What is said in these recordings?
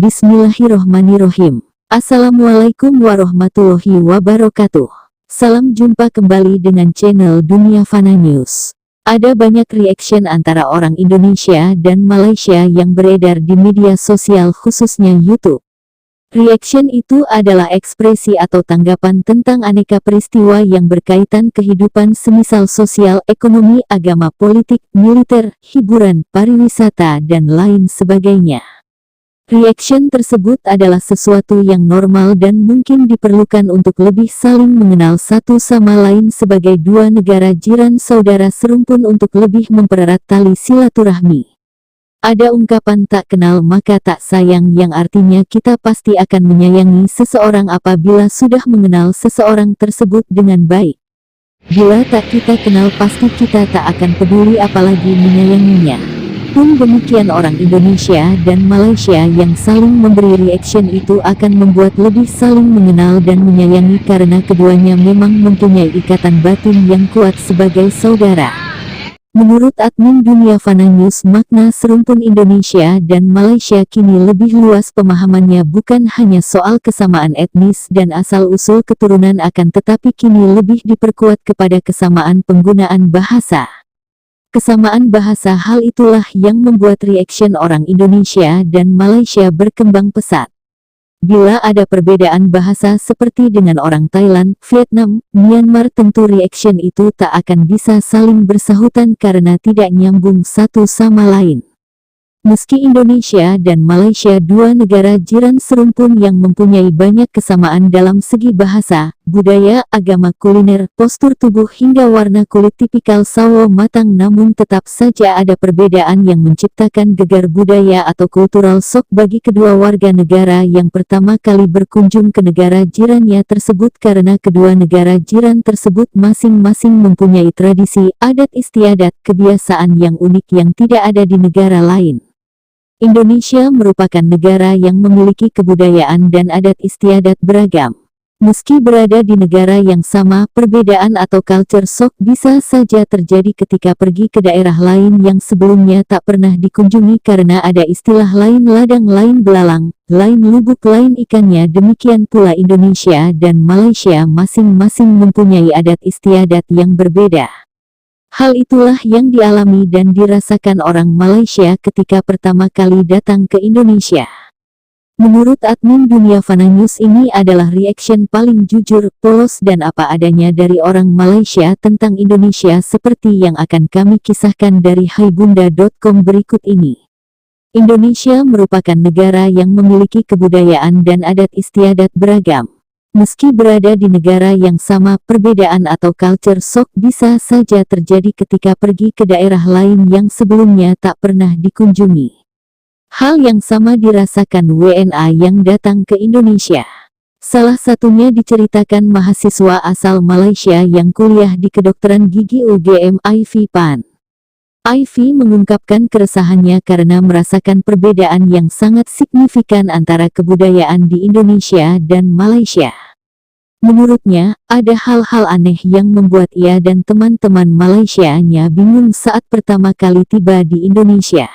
Bismillahirrohmanirrohim. Assalamualaikum warahmatullahi wabarakatuh. Salam jumpa kembali dengan channel Dunia Fana News. Ada banyak reaction antara orang Indonesia dan Malaysia yang beredar di media sosial khususnya YouTube. Reaction itu adalah ekspresi atau tanggapan tentang aneka peristiwa yang berkaitan kehidupan semisal sosial, ekonomi, agama, politik, militer, hiburan, pariwisata, dan lain sebagainya. Reaction tersebut adalah sesuatu yang normal dan mungkin diperlukan untuk lebih saling mengenal satu sama lain sebagai dua negara jiran saudara serumpun untuk lebih mempererat tali silaturahmi. Ada ungkapan tak kenal maka tak sayang yang artinya kita pasti akan menyayangi seseorang apabila sudah mengenal seseorang tersebut dengan baik. Bila tak kita kenal pasti kita tak akan peduli apalagi menyayanginya. Pun demikian orang Indonesia dan Malaysia yang saling memberi reaction itu akan membuat lebih saling mengenal dan menyayangi karena keduanya memang mempunyai ikatan batin yang kuat sebagai saudara. Menurut admin Dunia Fana News, makna serumpun Indonesia dan Malaysia kini lebih luas pemahamannya, bukan hanya soal kesamaan etnis dan asal-usul keturunan akan tetapi kini lebih diperkuat kepada kesamaan penggunaan bahasa. Kesamaan bahasa, hal itulah yang membuat reaction orang Indonesia dan Malaysia berkembang pesat. Bila ada perbedaan bahasa seperti dengan orang Thailand, Vietnam, Myanmar, tentu reaction itu tak akan bisa saling bersahutan karena tidak nyambung satu sama lain. Meski Indonesia dan Malaysia dua negara jiran serumpun yang mempunyai banyak kesamaan dalam segi bahasa, budaya, agama, kuliner, postur tubuh hingga warna kulit tipikal sawo matang, namun tetap saja ada perbedaan yang menciptakan gegar budaya atau cultural shock bagi kedua warga negara yang pertama kali berkunjung ke negara jirannya tersebut karena kedua negara jiran tersebut masing-masing mempunyai tradisi, adat istiadat, kebiasaan yang unik yang tidak ada di negara lain. Indonesia merupakan negara yang memiliki kebudayaan dan adat istiadat beragam. Meski berada di negara yang sama, perbedaan atau culture shock bisa saja terjadi ketika pergi ke daerah lain yang sebelumnya tak pernah dikunjungi karena ada istilah lain ladang, lain belalang, lain lubuk, lain ikannya. Demikian pula Indonesia dan Malaysia masing-masing mempunyai adat istiadat yang berbeda. Hal itulah yang dialami dan dirasakan orang Malaysia ketika pertama kali datang ke Indonesia. Menurut admin Dunia Fana News, ini adalah reaction paling jujur, polos dan apa adanya dari orang Malaysia tentang Indonesia seperti yang akan kami kisahkan dari haibunda.com berikut ini. Indonesia merupakan negara yang memiliki kebudayaan dan adat istiadat beragam. Meski berada di negara yang sama, perbedaan atau culture shock bisa saja terjadi ketika pergi ke daerah lain yang sebelumnya tak pernah dikunjungi. Hal yang sama dirasakan WNA yang datang ke Indonesia. Salah satunya diceritakan mahasiswa asal Malaysia yang kuliah di kedokteran gigi UGM, Ivy Pan. Ivy mengungkapkan keresahannya karena merasakan perbedaan yang sangat signifikan antara kebudayaan di Indonesia dan Malaysia. Menurutnya, ada hal-hal aneh yang membuat ia dan teman-teman Malaysianya bingung saat pertama kali tiba di Indonesia.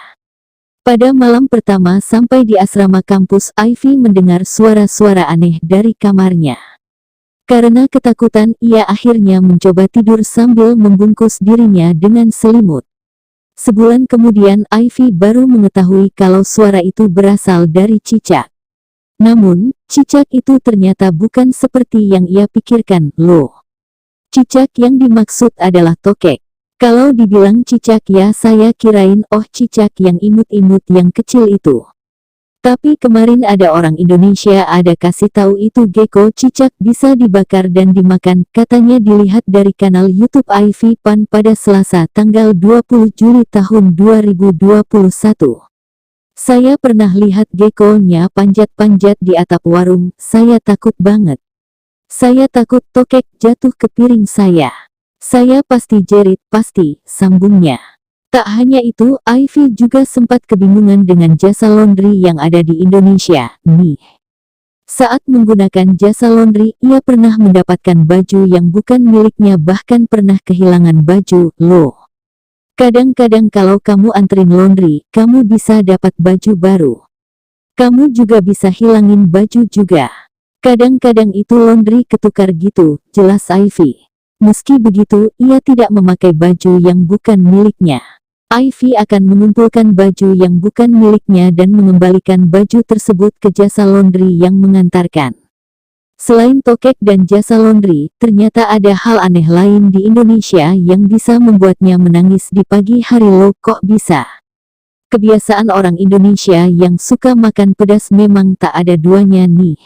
Pada malam pertama sampai di asrama kampus, Ivy mendengar suara-suara aneh dari kamarnya. Karena ketakutan, ia akhirnya mencoba tidur sambil membungkus dirinya dengan selimut. Sebulan kemudian Ivy baru mengetahui kalau suara itu berasal dari cicak. Namun, cicak itu ternyata bukan seperti yang ia pikirkan. Loh, cicak yang dimaksud adalah tokek. Kalau dibilang cicak ya saya kirain cicak yang imut-imut yang kecil itu. Tapi kemarin ada orang Indonesia ada kasih tahu itu gecko, cicak bisa dibakar dan dimakan, katanya dilihat dari kanal YouTube Ivy Pan pada Selasa tanggal 20 Juli tahun 2021. Saya pernah lihat gecko-nya panjat-panjat di atap warung, saya takut banget. Saya takut tokek jatuh ke piring saya. Saya pasti jerit, pasti, sambungnya. Tak hanya itu, Ivy juga sempat kebingungan dengan jasa laundry yang ada di Indonesia, nih. Saat menggunakan jasa laundry, ia pernah mendapatkan baju yang bukan miliknya, bahkan pernah kehilangan baju. Loh, kadang-kadang kalau kamu anterin laundry, kamu bisa dapat baju baru. Kamu juga bisa hilangin baju juga. Kadang-kadang itu laundry ketukar gitu, jelas Ivy. Meski begitu, ia tidak memakai baju yang bukan miliknya. Ivy akan mengumpulkan baju yang bukan miliknya dan mengembalikan baju tersebut ke jasa laundry yang mengantarkan. Selain tokek dan jasa laundry, ternyata ada hal aneh lain di Indonesia yang bisa membuatnya menangis di pagi hari. Loh, kok bisa? Kebiasaan orang Indonesia yang suka makan pedas memang tak ada duanya nih.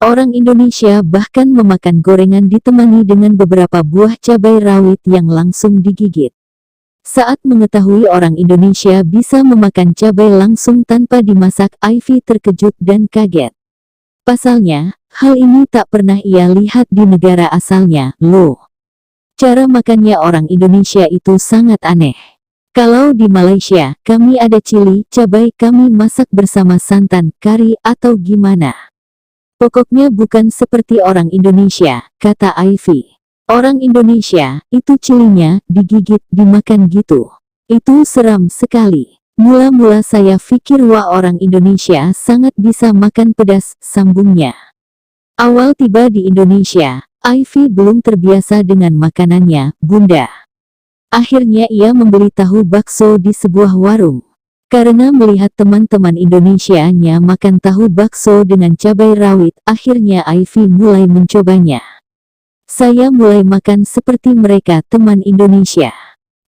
Orang Indonesia bahkan memakan gorengan ditemani dengan beberapa buah cabai rawit yang langsung digigit. Saat mengetahui orang Indonesia bisa memakan cabai langsung tanpa dimasak, Ivy terkejut dan kaget. Pasalnya, hal ini tak pernah ia lihat di negara asalnya. Loh, cara makannya orang Indonesia itu sangat aneh. Kalau di Malaysia, kami ada cili, cabai kami masak bersama santan, kari, atau gimana. Pokoknya bukan seperti orang Indonesia, kata Ivy. Orang Indonesia, itu cilinya, digigit, dimakan gitu. Itu seram sekali. Mula-mula saya pikir wah orang Indonesia sangat bisa makan pedas, sambungnya. Awal tiba di Indonesia, Ivy belum terbiasa dengan makanannya, Bunda. Akhirnya ia membeli tahu bakso di sebuah warung. Karena melihat teman-teman Indonesianya makan tahu bakso dengan cabai rawit, akhirnya Ivy mulai mencobanya. Saya mulai makan seperti mereka, teman Indonesia.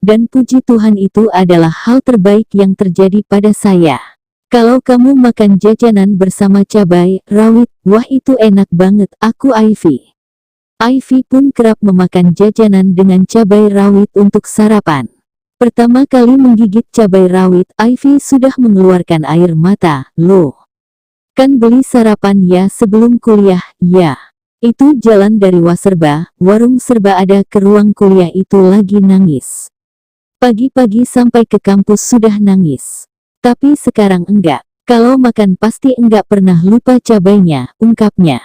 Dan puji Tuhan itu adalah hal terbaik yang terjadi pada saya. Kalau kamu makan jajanan bersama cabai rawit, wah itu enak banget, aku Ivy. Ivy pun kerap memakan jajanan dengan cabai rawit untuk sarapan. Pertama kali menggigit cabai rawit, Ivy sudah mengeluarkan air mata. Loh, kan beli sarapan ya sebelum kuliah, ya. Itu jalan dari Waserba, warung serba ada ke ruang kuliah itu lagi nangis. Pagi-pagi sampai ke kampus sudah nangis. Tapi sekarang enggak. Kalau makan pasti enggak pernah lupa cabainya, ungkapnya.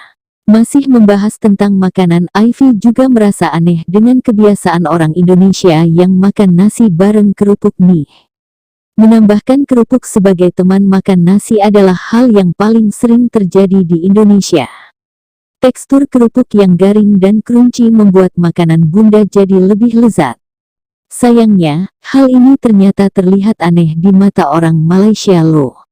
Masih membahas tentang makanan, Ivy juga merasa aneh dengan kebiasaan orang Indonesia yang makan nasi bareng kerupuk mie. Menambahkan kerupuk sebagai teman makan nasi adalah hal yang paling sering terjadi di Indonesia. Tekstur kerupuk yang garing dan crunchy membuat makanan Bunda jadi lebih lezat. Sayangnya, hal ini ternyata terlihat aneh di mata orang Malaysia loh.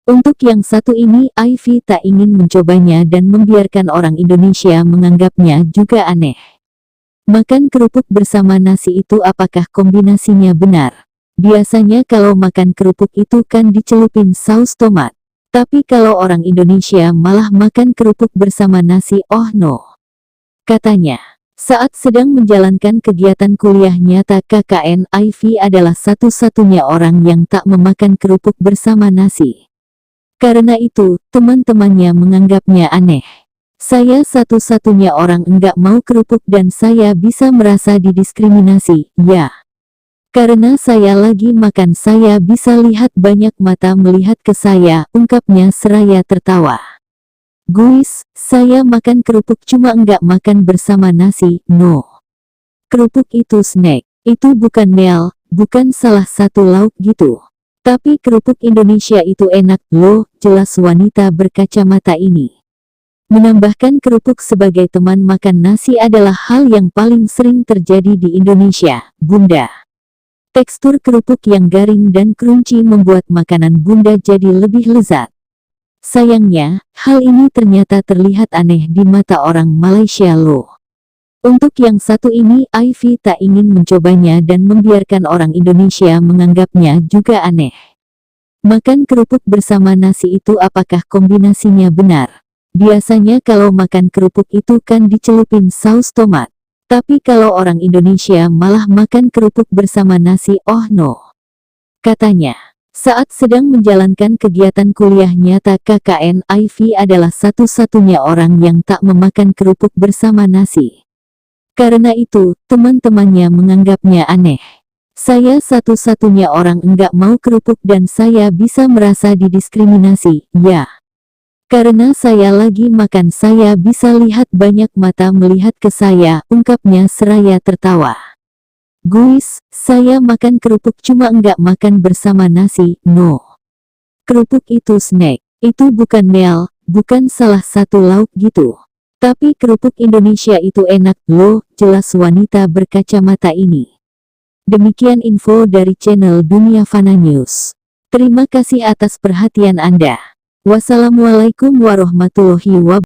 Untuk yang satu ini, Ivy tak ingin mencobanya dan membiarkan orang Indonesia menganggapnya juga aneh. Makan kerupuk bersama nasi itu apakah kombinasinya benar? Biasanya kalau makan kerupuk itu kan dicelupin saus tomat. Tapi kalau orang Indonesia malah makan kerupuk bersama nasi, oh no. Katanya, saat sedang menjalankan kegiatan kuliah nyata KKN, Ivy adalah satu-satunya orang yang tak memakan kerupuk bersama nasi. Karena itu, teman-temannya menganggapnya aneh. Saya satu-satunya orang enggak mau kerupuk dan saya bisa merasa didiskriminasi, ya. Karena saya lagi makan saya bisa lihat banyak mata melihat ke saya, ungkapnya seraya tertawa. Guys, saya makan kerupuk cuma enggak makan bersama nasi, no. Kerupuk itu snack, itu bukan meal, bukan salah satu lauk gitu. Tapi kerupuk Indonesia itu enak loh, jelas wanita berkacamata ini. Menambahkan kerupuk sebagai teman makan nasi adalah hal yang paling sering terjadi di Indonesia, Bunda. Tekstur kerupuk yang garing dan crunchy membuat makanan Bunda jadi lebih lezat. Sayangnya, hal ini ternyata terlihat aneh di mata orang Malaysia loh. Untuk yang satu ini, Ivy tak ingin mencobanya dan membiarkan orang Indonesia menganggapnya juga aneh. Makan kerupuk bersama nasi itu apakah kombinasinya benar? Biasanya kalau makan kerupuk itu kan dicelupin saus tomat. Tapi kalau orang Indonesia malah makan kerupuk bersama nasi, oh no. Katanya, saat sedang menjalankan kegiatan kuliah nyata KKN, Ivy adalah satu-satunya orang yang tak memakan kerupuk bersama nasi. Karena itu, teman-temannya menganggapnya aneh. Saya satu-satunya orang enggak mau kerupuk dan saya bisa merasa didiskriminasi, ya. Karena saya lagi makan saya bisa lihat banyak mata melihat ke saya, ungkapnya seraya tertawa. Guys, saya makan kerupuk cuma enggak makan bersama nasi, no. Kerupuk itu snack, Itu bukan mel, bukan salah satu lauk gitu. Tapi kerupuk Indonesia itu enak loh, jelas wanita berkacamata ini. Demikian info dari channel Dunia Fana News. Terima kasih atas perhatian Anda. Wassalamualaikum warahmatullahi wabarakatuh.